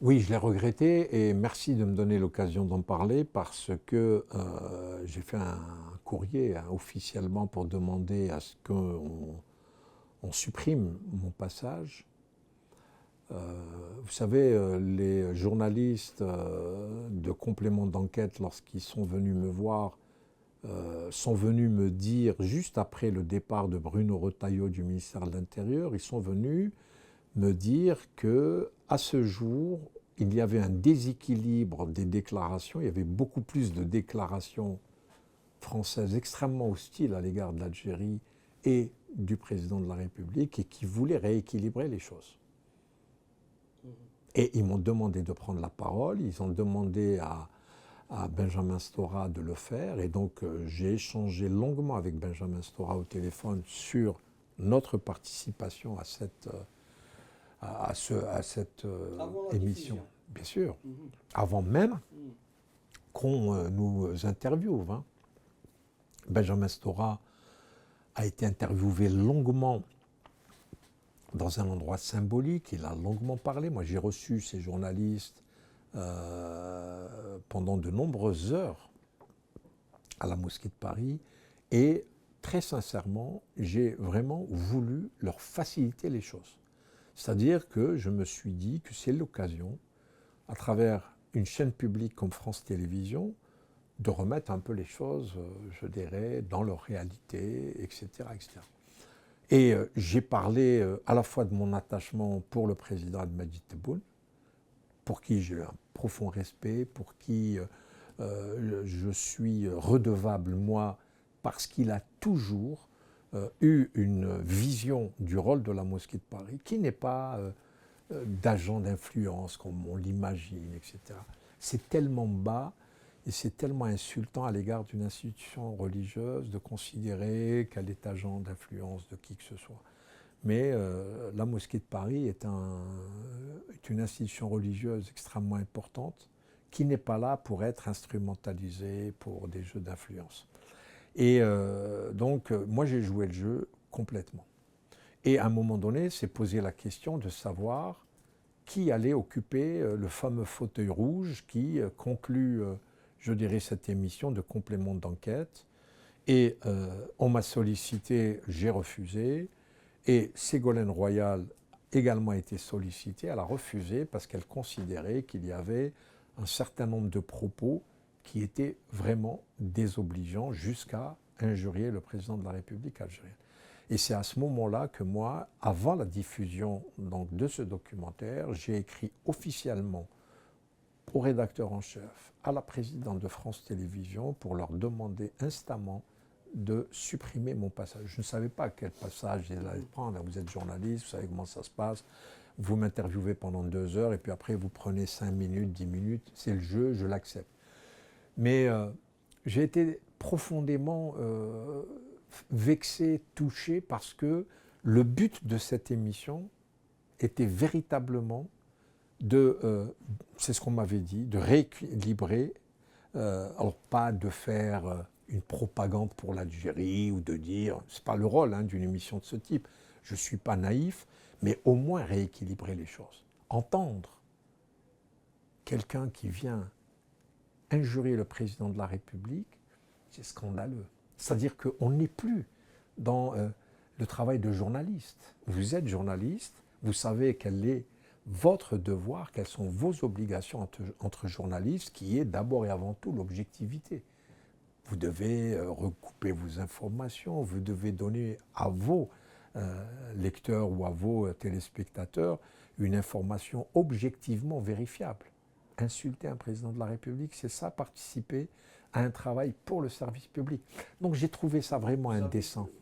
Oui, je l'ai regretté et merci de me donner l'occasion d'en parler parce que j'ai fait un courrier hein, officiellement pour demander à ce qu'on supprime mon passage. Vous savez, les journalistes de complément d'enquête, lorsqu'ils sont venus me voir, sont venus me dire, juste après le départ de Bruno Retailleau du ministère de l'Intérieur, ils sont venus me dire que à ce jour, il y avait un déséquilibre des déclarations, il y avait beaucoup plus de déclarations françaises extrêmement hostiles à l'égard de l'Algérie et du président de la République et qui voulaient rééquilibrer les choses. Et ils m'ont demandé de prendre la parole, ils ont demandé à Benjamin Stora de le faire et donc j'ai échangé longuement avec Benjamin Stora au téléphone sur notre participation à cette Avant la émission, diffusion. bien sûr, Mhm. avant même Mhm. qu'on nous interviewe. Hein. Benjamin Stora a été interviewé longuement dans un endroit symbolique, il a longuement parlé. Moi, j'ai reçu ces journalistes pendant de nombreuses heures à la mosquée de Paris et très sincèrement, j'ai vraiment voulu leur faciliter les choses. C'est-à-dire que je me suis dit que c'est l'occasion, à travers une chaîne publique comme France Télévisions, de remettre un peu les choses, je dirais, dans leur réalité, etc. etc. Et j'ai parlé à la fois de mon attachement pour le président Abdelmadjid Tebboune, pour qui j'ai un profond respect, pour qui je suis redevable, moi, parce qu'il a toujours eu une vision du rôle de la mosquée de Paris qui n'est pas d'agent d'influence comme on l'imagine, etc. C'est tellement bas et c'est tellement insultant à l'égard d'une institution religieuse de considérer qu'elle est agent d'influence de qui que ce soit. Mais la mosquée de Paris est une institution religieuse extrêmement importante qui n'est pas là pour être instrumentalisée pour des jeux d'influence. Et donc, moi, j'ai joué le jeu complètement. Et à un moment donné, c'est posé la question de savoir qui allait occuper le fameux fauteuil rouge qui conclut, je dirais, cette émission de complément d'enquête. Et on m'a sollicité, j'ai refusé. Et Ségolène Royal également été sollicitée, elle a refusé parce qu'elle considérait qu'il y avait un certain nombre de propos qui étaient vraiment désobligeants jusqu'à injurier le président de la République algérienne. Et c'est à ce moment-là que moi, avant la diffusion donc, de ce documentaire, j'ai écrit officiellement au rédacteur en chef, à la présidente de France Télévisions pour leur demander instamment de supprimer mon passage. Je ne savais pas quel passage ils allaient prendre. Vous êtes journaliste, vous savez comment ça se passe. Vous m'interviewez pendant 2 heures et puis après vous prenez 5 minutes, 10 minutes. C'est le jeu, je l'accepte. Mais j'ai été profondément vexé, touché parce que le but de cette émission était véritablement c'est ce qu'on m'avait dit, de rééquilibrer, alors pas de faire une propagande pour l'Algérie ou de dire, c'est pas le rôle hein, d'une émission de ce type, je ne suis pas naïf, mais au moins rééquilibrer les choses. Entendre quelqu'un qui vient injurier le président de la République, c'est scandaleux. C'est-à-dire qu'on n'est plus dans le travail de journaliste. Vous êtes journaliste, vous savez quel est votre devoir, quelles sont vos obligations entre journalistes, qui est d'abord et avant tout l'objectivité. Vous devez recouper vos informations, vous devez donner à vos lecteurs ou à vos téléspectateurs une information objectivement vérifiable. Insulter un président de la République, c'est ça, participer à un travail pour le service public. Donc j'ai trouvé ça vraiment indécent.